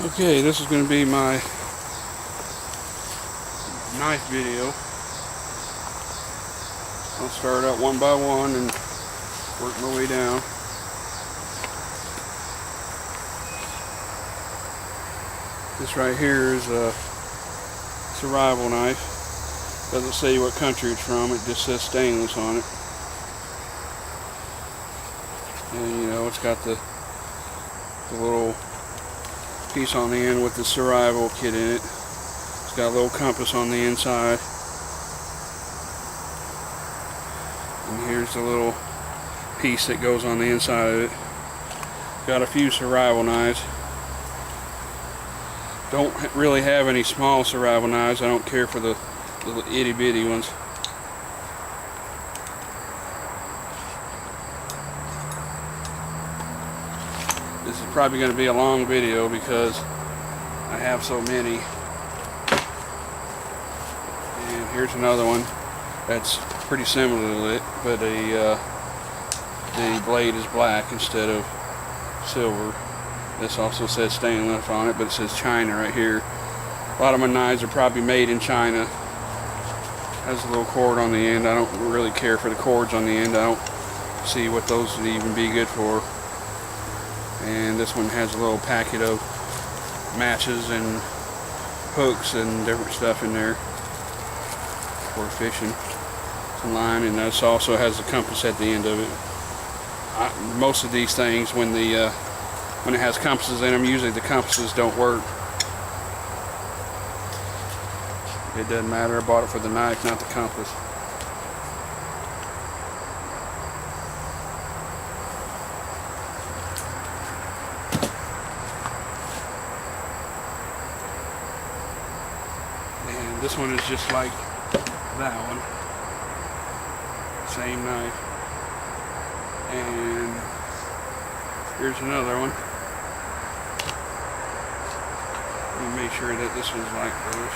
Okay, this is going to be my knife video. I'll start out one by one and work my way down. This right here is a survival knife. Doesn't say what country it's from, it just says stainless on it. And you know, it's got the little piece on the end with the survival kit in it. It's got a little compass on the inside. And here's the little piece that goes on the inside of it. Got a few survival knives. Don't really have any small survival knives. I don't care for the little itty bitty ones. This is probably going to be a long video because I have so many. And here's another one that's pretty similar to it, but the blade is black instead of silver. This also says stainless on it, but it says China right here. A lot of my knives are probably made in China. Has a little cord on the end. I don't really care for the cords on the end. I don't see what those would even be good for. And this one has a little packet of matches and hooks and different stuff in there for fishing. Some line, and this also has a compass at the end of it. Most of these things, when it has compasses in them, usually the compasses don't work. It doesn't matter. I bought it for the knife, not the compass. And this one is just like that one. Same knife. And here's another one. Let me make sure that this one's like those.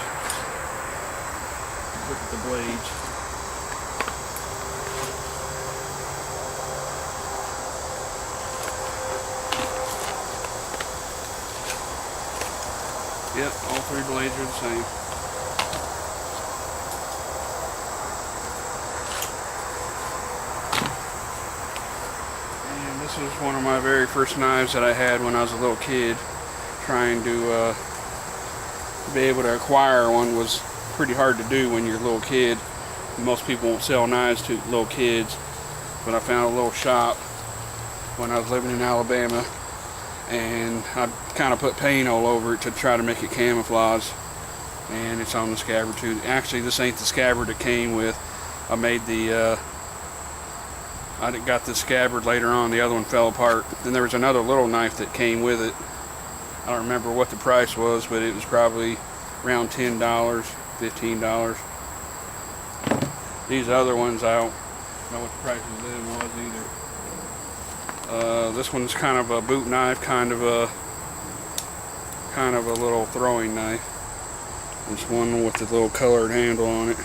Look at the blades. Yep, all three blades are the same. And this was one of my very first knives that I had when I was a little kid. Trying to be able to acquire one was pretty hard to do when you're a little kid. Most people won't sell knives to little kids, but I found a little shop when I was living in Alabama, and I kind of put paint all over it to try to make it camouflage, and it's on the scabbard too. Actually, this ain't the scabbard it came with. I made the I got the scabbard later on. The other one fell apart. Then there was another little knife that came with it. I don't remember what the price was, but it was probably around $10, $15. These other ones, I don't know what the price of them was either. This one's kind of a boot knife, kind of a little throwing knife. This one with the little colored handle on it.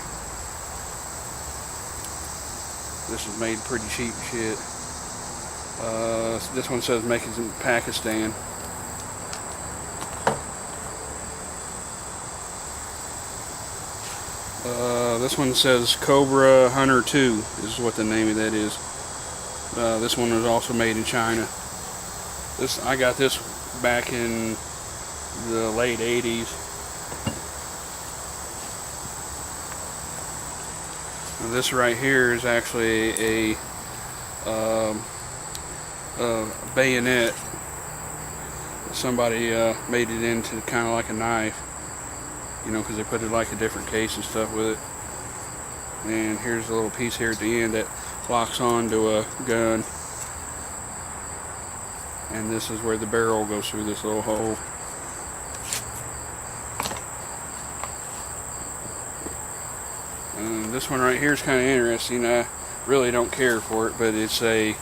This is made pretty cheap shit. This one says make it in Pakistan. This one says Cobra Hunter 2 is what the name of that is. This one was also made in China. I got this back in the late 80s. Now this right here is actually a bayonet. Somebody made it into kind of like a knife. You know, because they put it like a different case and stuff with it. And here's a little piece here at the end that locks onto a gun. And this is where the barrel goes through this little hole. And this one right here is kind of interesting. I really don't care for it, but it's a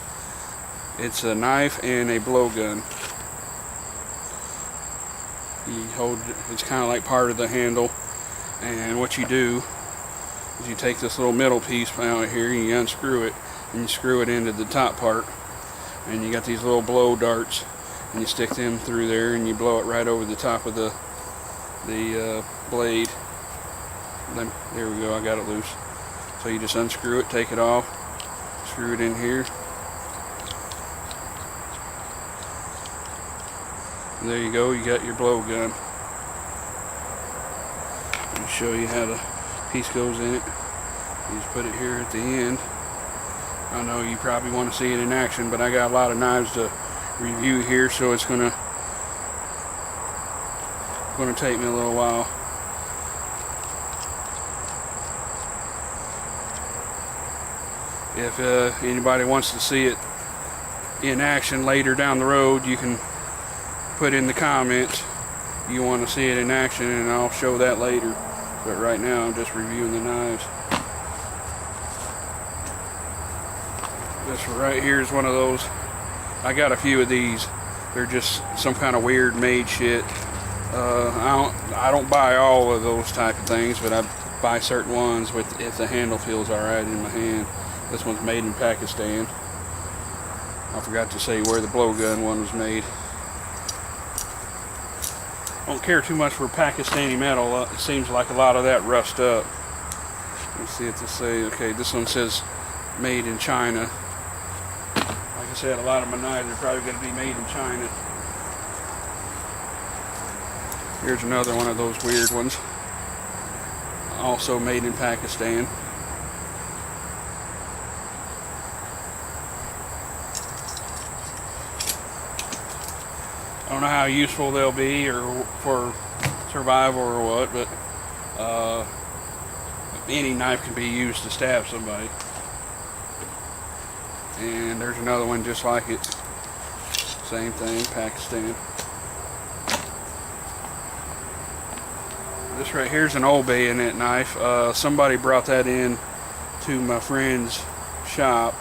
knife and a blowgun. You hold it's kind of like part of the handle, and what you do is you take this little middle piece out here and you unscrew it and you screw it into the top part, and you got these little blow darts, and you stick them through there, and you blow it right over the top of the blade. There we go, I got it loose. So you just unscrew it, take it off, screw it in here. And there you go, you got your blow gun. Let me show you how the piece goes in it. You just put it here at the end. I know you probably want to see it in action, but I got a lot of knives to review here, so it's gonna take me a little while. If anybody wants to see it in action later down the road, you can put in the comments you want to see it in action, and I'll show that later. But right now I'm just reviewing the knives. This right here is one of those. I got a few of these. They're just some kind of weird made shit. I don't buy all of those type of things, but I buy certain ones if the handle feels alright in my hand. This one's made in Pakistan. I forgot to say where the blowgun one was made. I don't care too much for Pakistani metal. It seems like a lot of that rust up. Let's see if this say. Okay, this one says made in China. Like I said, a lot of my knives are probably going to be made in China. Here's another one of those weird ones. Also made in Pakistan. I don't know how useful they'll be or for survival or what, but any knife can be used to stab somebody. And there's another one just like it. Same thing, Pakistan. This right here is an old bayonet knife. Somebody brought that in to my friend's shop.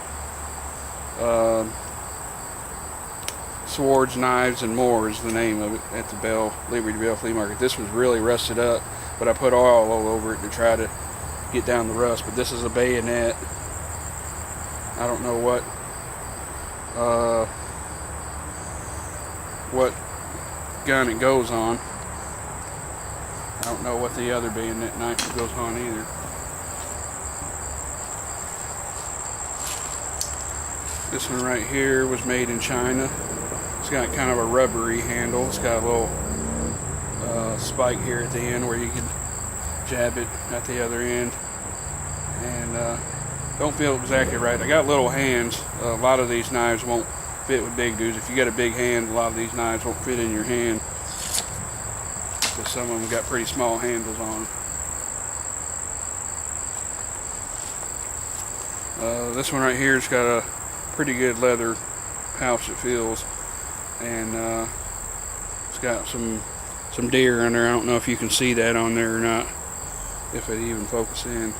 Swords, Knives, and More is the name of it at the Liberty Bell Flea Market. This was really rusted up, but I put oil all over it to try to get down the rust. But this is a bayonet. I don't know what gun it goes on. I don't know what the other bayonet knife goes on either. This one right here was made in China. It's got kind of a rubbery handle. It's got a little spike here at the end where you can jab it at the other end. And don't feel exactly right. I got little hands. A lot of these knives won't fit with big dudes. If you got a big hand, a lot of these knives won't fit in your hand, because some of them got pretty small handles on them. This one right here has got a pretty good leather pouch, it feels, and it's got some deer in there. I don't know if you can see that on there or not, if it even focus in.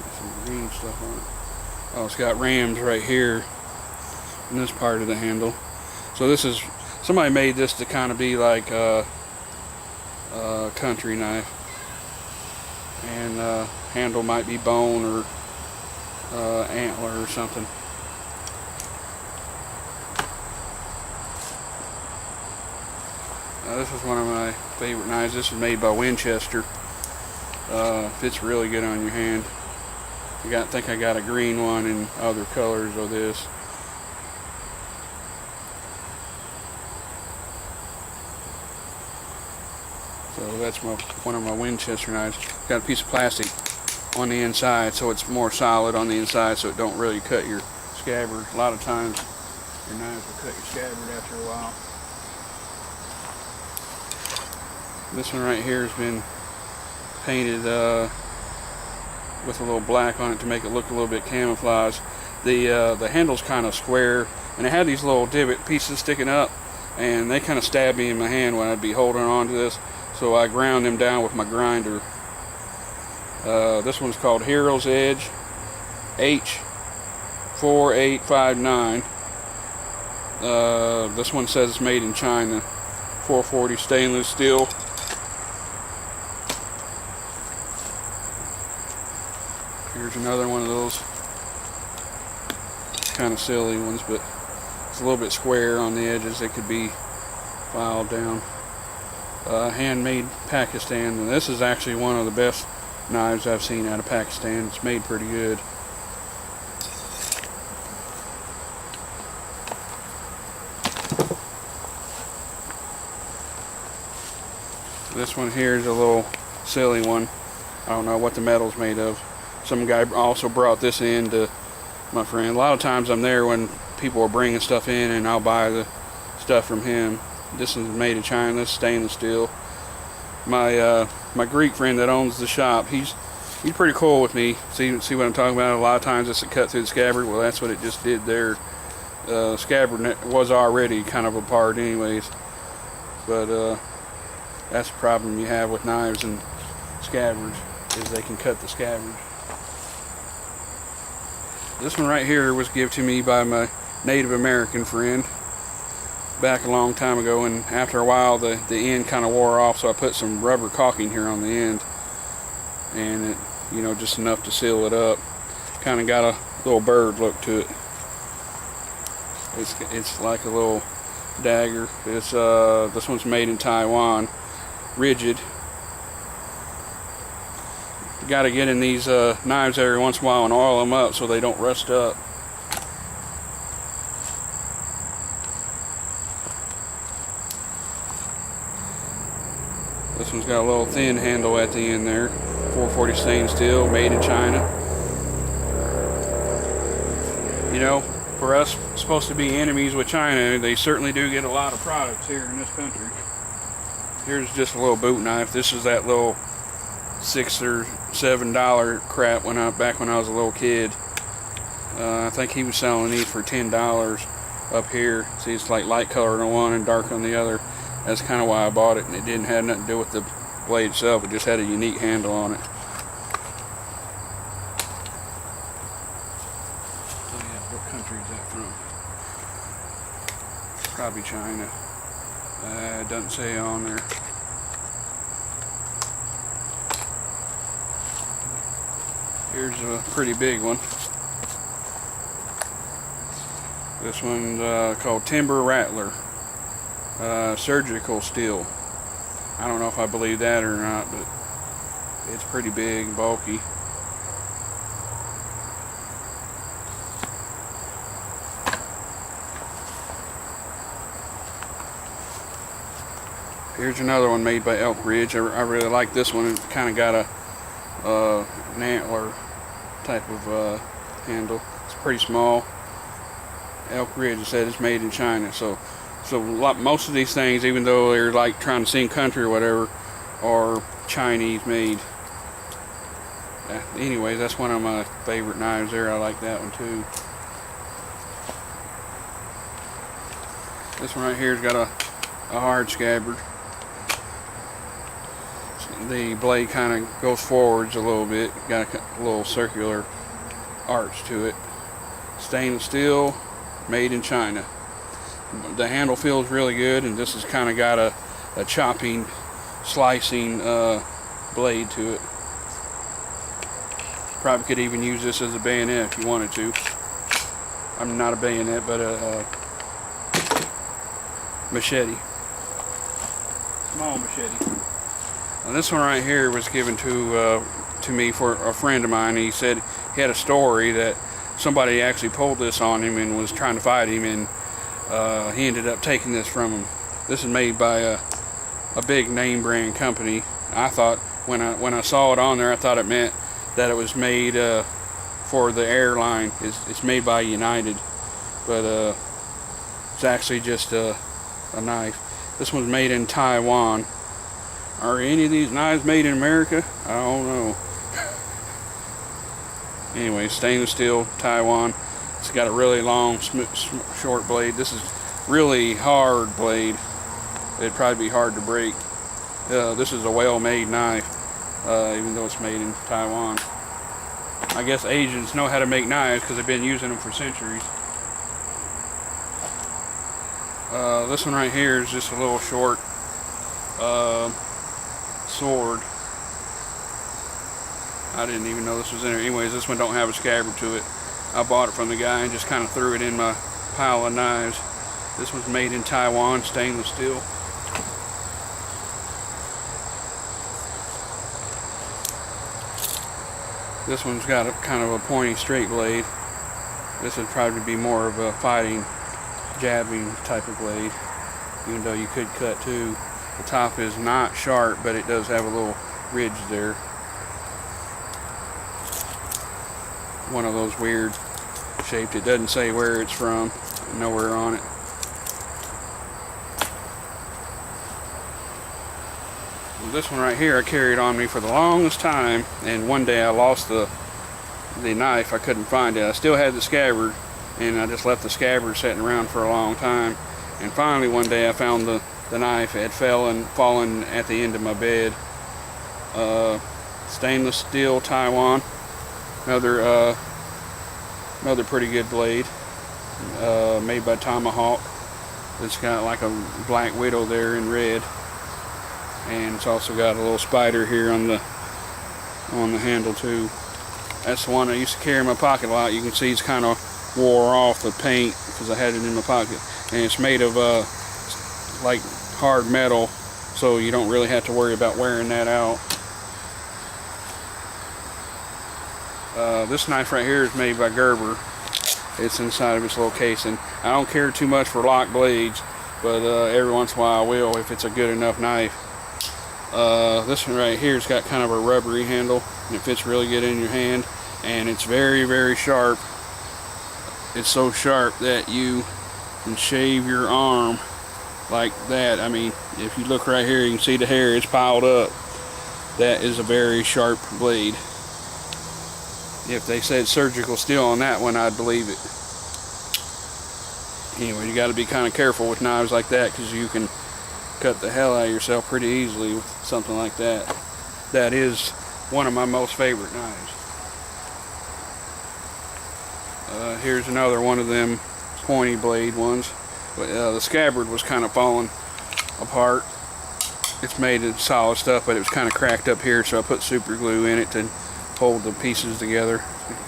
Got some green stuff on it. Oh, it's got rams right here in this part of the handle. So this is, somebody made this to kind of be like a country knife, and handle might be bone or antler or something. This is one of my favorite knives. This is made by Winchester. Fits really good on your hand. I think I got a green one and other colors of this. So that's one of my Winchester knives. Got a piece of plastic on the inside, so it's more solid on the inside, so it don't really cut your scabbard. A lot of times your knives will cut your scabbard after a while. This one right here has been painted with a little black on it to make it look a little bit camouflaged. The handle's kind of square, and it had these little divot pieces sticking up, and they kind of stabbed me in my hand when I'd be holding on to this, so I ground them down with my grinder. This one's called Hero's Edge H4859. This one says it's made in China. 440 stainless steel. Here's another one of those. kind of silly ones, but it's a little bit square on the edges. They could be filed down. Handmade Pakistan, and this is actually one of the best knives I've seen out of Pakistan. It's made pretty good. This one here is a little silly one. I don't know what the metal's made of. Some guy also brought this in to my friend. A lot of times I'm there when people are bringing stuff in, and I'll buy the stuff from him. This is made in China. This is stainless steel. My Greek friend that owns the shop, he's pretty cool with me. See what I'm talking about? A lot of times it's a cut through the scabbard. Well, that's what it just did there. Scabbard was already kind of apart anyways, but that's the problem you have with knives and scabbards, is they can cut the scabbard. This one right here was given to me by my Native American friend back a long time ago, and after a while the end kind of wore off, so I put some rubber caulking here on the end, and it, you know, just enough to seal it up. Kind of got a little bird look to it. It's like a little dagger. It's this one's made in Taiwan. Rigid. You got to get in these knives every once in a while and oil them up so they don't rust up. This one's got a little thin handle at the end there. 440 stainless steel, made in China. You know, for us supposed to be enemies with China, they certainly do get a lot of products here in this country. Here's just a little boot knife. This is that little $6 or $7 crap back when I was a little kid. I think he was selling these for $10 up here. See, it's like light colored on one and dark on the other. That's kind of why I bought it, and it didn't have nothing to do with the blade itself. It just had a unique handle on it. Oh yeah, what country is that from? Probably China. It doesn't say on there. Here's a pretty big one. This one's called Timber Rattler. Surgical steel. I don't know if I believe that or not, but it's pretty big and bulky. Here's another one made by Elk Ridge. I really like this one. It kind of got an antler type of handle. It's pretty small. Elk Ridge said it's made in China. So most of these things, even though they're like trying to seem country or whatever, are Chinese made. Anyways, that's one of my favorite knives there. I like that one too. This one right here's got a hard scabbard. The blade kind of goes forwards a little bit. Got a little circular arch to it. Stainless steel, made in China. The handle feels really good, and this has kind of got a chopping, slicing blade to it. Probably could even use this as a bayonet if you wanted to. I'm not a bayonet, but a machete. Small machete. Now this one right here was given to me for a friend of mine. He said he had a story that somebody actually pulled this on him and was trying to fight him, and he ended up taking this from him. This is made by a big name brand company. I thought when I saw it on there, I thought it meant that it was made for the airline. It's made by United, but it's actually just a knife. This one's made in Taiwan. Are any of these knives made in America? I don't know. Anyway, stainless steel, Taiwan. It's got a really long, short blade. This is really hard blade. It'd probably be hard to break. This is a well-made knife, even though it's made in Taiwan. I guess Asians know how to make knives because they've been using them for centuries. This one right here is just a little short sword. I didn't even know this was in there. Anyways, this one don't have a scabbard to it. I bought it from the guy and just kind of threw it in my pile of knives. This one's made in Taiwan, stainless steel. This one's got a kind of a pointy straight blade. This would probably be more of a fighting, jabbing type of blade, even though you could cut too. The top is not sharp, but it does have a little ridge there. One of those weird shaped, it doesn't say where it's from, nowhere on it. This one right here I carried on me for the longest time, and one day I lost the knife. I couldn't find it. I still had the scabbard, and I just left the scabbard sitting around for a long time, and finally one day I found the knife. It had fallen at the end of my bed. Stainless steel Taiwan, another pretty good blade, made by Tomahawk. It's got like a black widow there in red, and it's also got a little spider here on the handle too. That's the one I used to carry in my pocket a lot. You can see it's kind of wore off the paint because I had it in my pocket, and it's made of like hard metal, so you don't really have to worry about wearing that out. This knife right here is made by Gerber. It's inside of its little casing. I don't care too much for lock blades, but every once in a while I will if it's a good enough knife. This one right here has got kind of a rubbery handle, and it fits really good in your hand, and it's very, very sharp. It's so sharp that you can shave your arm like that. I mean, if you look right here, you can see the hair is piled up. That is a very sharp blade. If they said surgical steel on that one, I'd believe it. Anyway, you got to be kind of careful with knives like that, because you can cut the hell out of yourself pretty easily with something like that. That is one of my most favorite knives. Here's another one of them pointy blade ones. The scabbard was kind of falling apart. It's made of solid stuff, but it was kind of cracked up here, so I put super glue in it to hold the pieces together.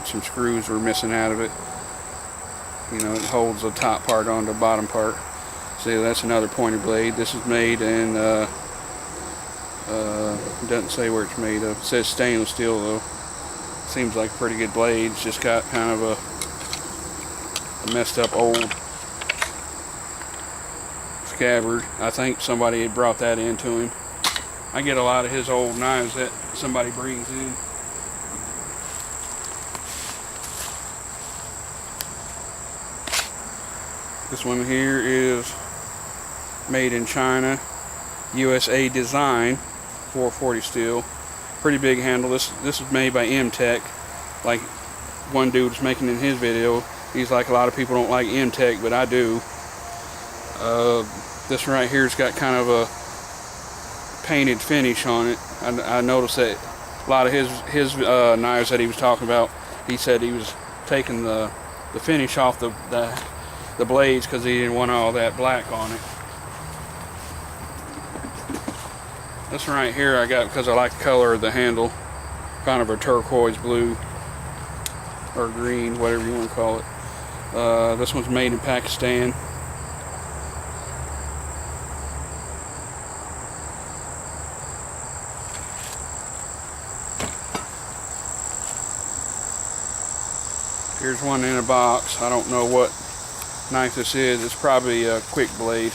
Some screws were missing out of it. You know, it holds the top part on the bottom part. See, that's another pointed blade. This is made in, doesn't say where it's made of. It says stainless steel though. Seems like a pretty good blade. It's just got kind of a messed up old scabbard. I think somebody had brought that into him. I get a lot of his old knives that somebody brings in. This one here is made in China, USA design, 440 steel. Pretty big handle. This is made by M-Tech. Like one dude was making in his video. He's like, a lot of people don't like M-Tech, but I do. This one right here's got kind of a painted finish on it. I noticed that a lot of his knives that he was talking about, he said he was taking the finish off the blades because he didn't want all that black on it. This one right here I got because I like the color of the handle, kind of a turquoise blue or green, whatever you want to call it. This one's made in Pakistan. Here's one in a box. I don't know what knife this is. It's probably a quick blade.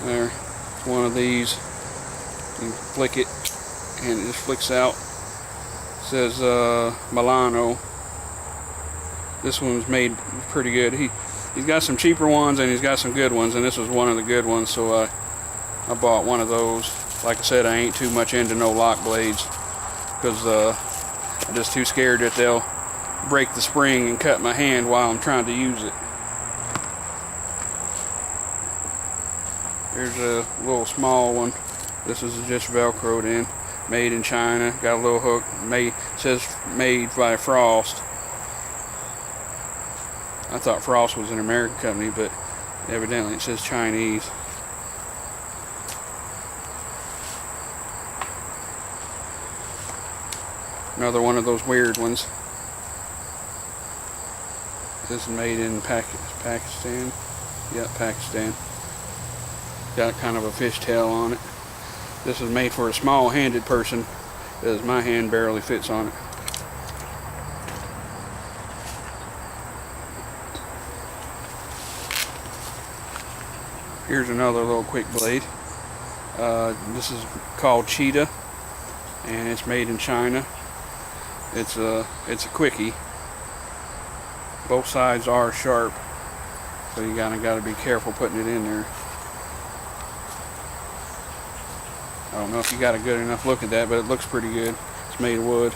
There, one of these. You flick it and it just flicks out. It says Milano. This one's made pretty good. He's got some cheaper ones and he's got some good ones, and this was one of the good ones, so I bought one of those. Like I said, I ain't too much into no lock blades because I'm just too scared that they'll break the spring and cut my hand while I'm trying to use it. Here's a little small one. This is just Velcroed in, made in China. Got a little hook. Says made by Frost. I thought Frost was an American company, but evidently it says Chinese. Another one of those weird ones. This is made in Pakistan. Yeah, Pakistan. Got kind of a fishtail on it. This is made for a small-handed person, as my hand barely fits on it. Here's another little quick blade. This is called Cheetah, and it's made in China. It's a quickie. Both sides are sharp, so you got to be careful putting it in there. I don't know if you got a good enough look at that, but it looks pretty good. It's made of wood.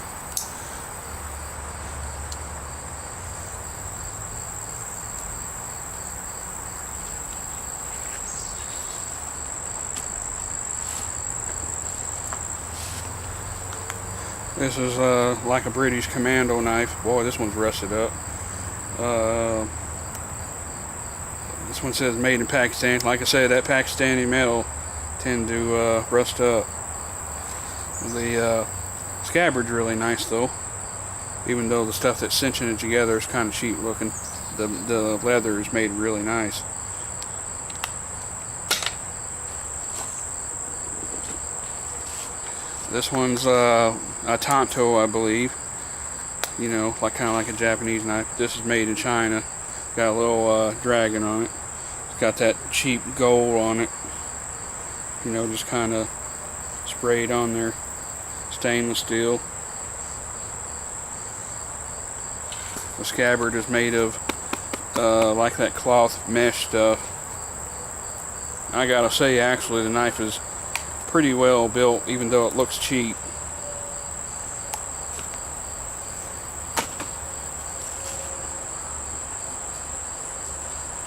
This is like a British commando knife. Boy, this one's rusted up. This one says made in Pakistan. Like I said, that Pakistani metal tend to rust up. The scabbard's really nice though, even though the stuff that's cinching it together is kind of cheap looking. The leather is made really nice. This one's a Tanto, I believe. You know, kind of like a Japanese knife. This is made in China. Got a little dragon on it. It's got that cheap gold on it. You know, just kind of sprayed on there. Stainless steel. The scabbard is made of like that cloth mesh stuff. I gotta say, actually, the knife is pretty well built, even though it looks cheap.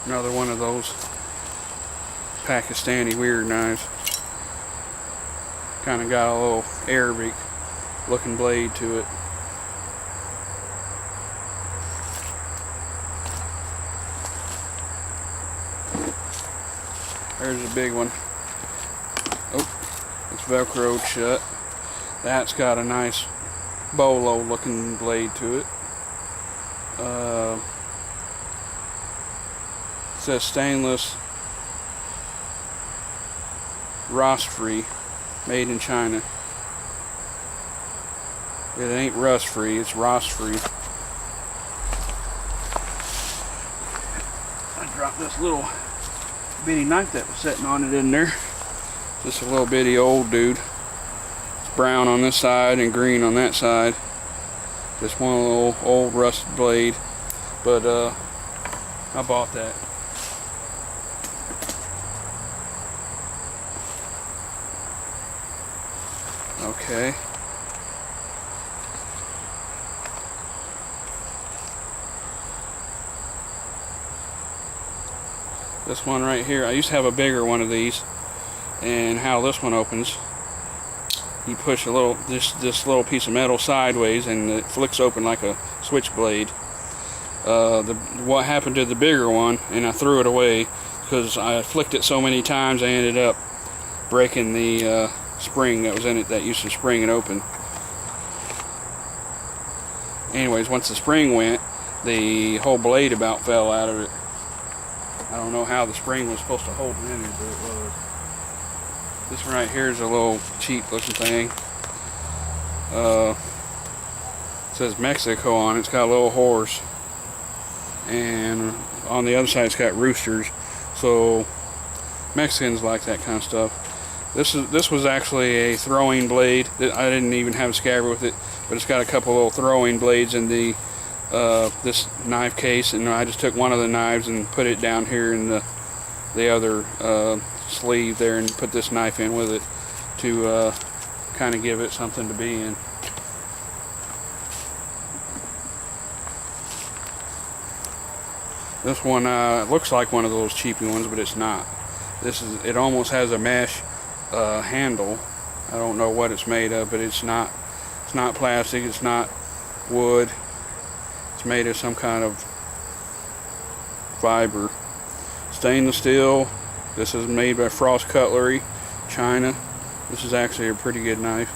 Another one of those Pakistani weird knives. Kind of got a little Arabic looking blade to it. There's a big one. Oh, it's Velcroed shut. That's got a nice bolo looking blade to it. It says stainless, rust free, made in China. It ain't rust free, it's rust free. I dropped this little bitty knife that was sitting on it in there. Just a little bitty old dude. It's brown on this side and green on that side. Just one little old rusted blade. But I bought that. Okay. This one right here, I used to have a bigger one of these, and how this one opens, you push a little this little piece of metal sideways and it flicks open like a switchblade. What happened to the bigger one, and I threw it away because I flicked it so many times I ended up breaking the spring that was in it that used to spring it open. Anyways, once the spring went, the whole blade about fell out of it. I don't know how the spring was supposed to hold it in there, but it was. This one right here is a little cheap looking thing. It says Mexico on it. It's got a little horse, and on the other side it's got roosters. So Mexicans like that kind of stuff. This was actually a throwing blade. I didn't even have a scabbard with it, but it's got a couple little throwing blades in the this knife case, and I just took one of the knives and put it down here in the other sleeve there, and put this knife in with it to kind of give it something to be in. This one looks like one of those cheapy ones, but it's not. It almost has a mesh handle. I don't know what it's made of, but it's not plastic, it's not wood. It's made of some kind of fiber. Stainless steel. This is made by Frost Cutlery, China. This is actually a pretty good knife.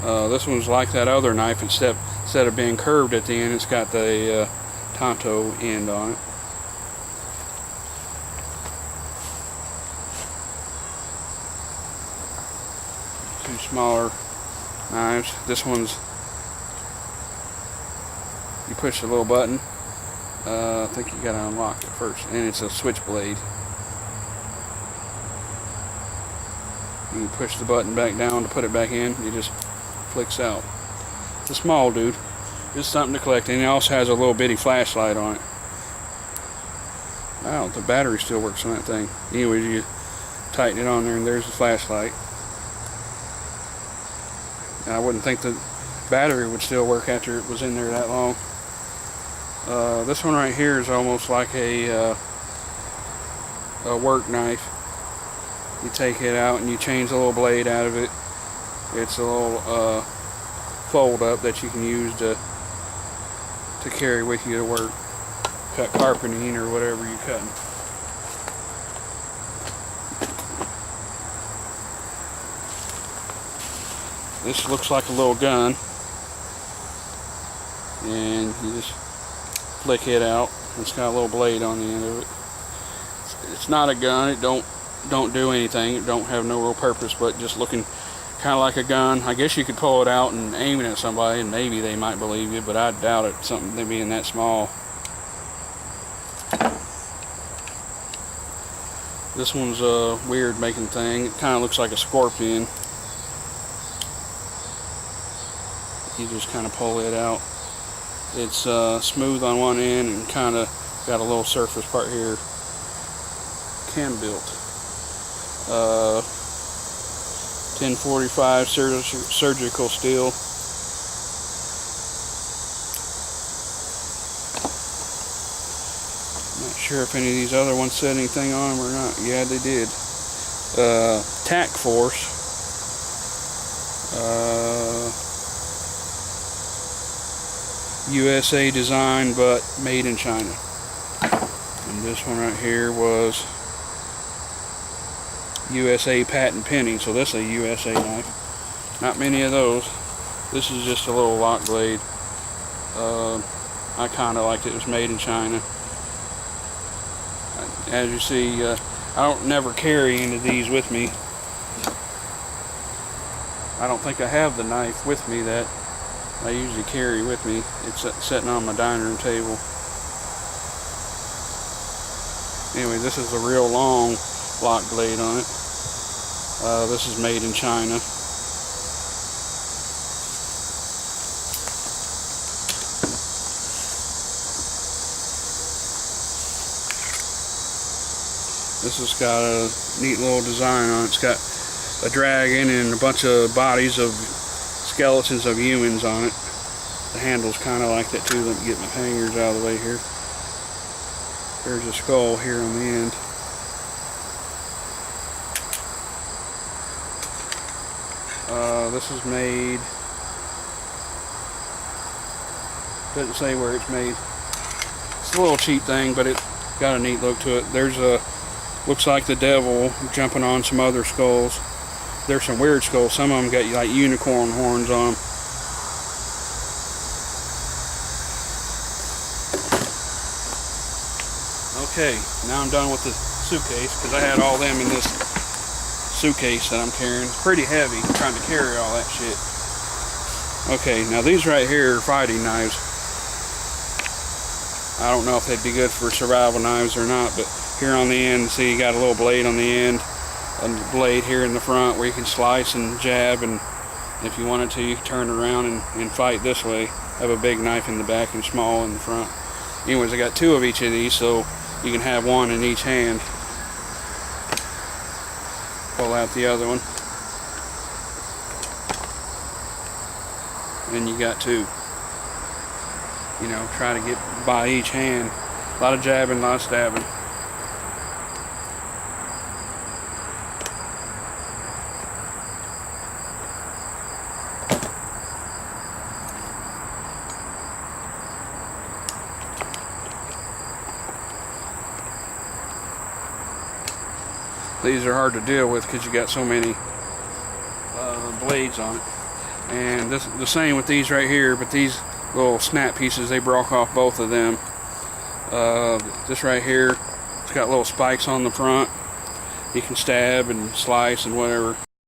This one's like that other knife, instead of being curved at the end, it's got the Tonto end on it. Two smaller knives. This one's, you push the little button. I think you gotta unlock it first, and it's a switchblade. You push the button back down to put it back in. It just flicks out. It's a small dude. Just something to collect, and it also has a little bitty flashlight on it. Wow, the battery still works on that thing. Anyways, you tighten it on there, and there's the flashlight. And I wouldn't think the battery would still work after it was in there that long. This one right here is almost like a work knife. You take it out and you change the little blade out of it. It's a little fold up that you can use to carry with you to work. Cut carpeting or whatever you're cutting. This looks like a little gun, and you just flick it out. It's got a little blade on the end of it. It's not a gun. It don't do anything. It don't have no real purpose, but just looking kind of like a gun. I guess you could pull it out and aim it at somebody, and maybe they might believe you, but I doubt it. Something being that small. This one's a weird making thing. It kind of looks like a scorpion. You just kind of pull it out. It's smooth on one end and kind of got a little surface part here. Cam built. 1045 surgical steel. Not sure if any of these other ones said anything on them or not. Yeah, they did. Tac Force. USA design, but made in China. And this one right here was USA patent pending, so this is a USA knife. Not many of those. This is just a little lock blade. I kind of liked it. It was made in China. As you see, I don't never carry any of these with me. I don't think I have the knife with me that I usually carry with me. It's sitting on my dining room table. Anyway, this is a real long lock blade on it. This is made in China. This has got a neat little design on it. It's got a dragon and a bunch of bodies of skeletons of humans on it. The handle's kind of like that too. Let me get my fingers out of the way here. There's a skull here on the end. This is made, doesn't say where it's made. It's a little cheap thing, but it's got a neat look to it. There's a, looks like the devil jumping on some other skulls. There's some weird skulls. Some of them got like unicorn horns on them. Okay, now I'm done with the suitcase because I had all them in this suitcase that I'm carrying. It's pretty heavy trying to carry all that shit. Okay, now these right here are fighting knives. I don't know if they'd be good for survival knives or not, but here on the end, see you got a little blade on the end, and a blade here in the front where you can slice and jab, and if you wanted to, you can turn around and fight this way. Have a big knife in the back and small in the front. Anyways, I got two of each of these, so you can have one in each hand. Pull out the other one. And you got two. You know, try to get by each hand. A lot of jabbing, a lot of stabbing. These are hard to deal with because you got so many blades on it. And this, the same with these right here, but these little snap pieces, they broke off both of them. This right here, it's got little spikes on the front. You can stab and slice and whatever.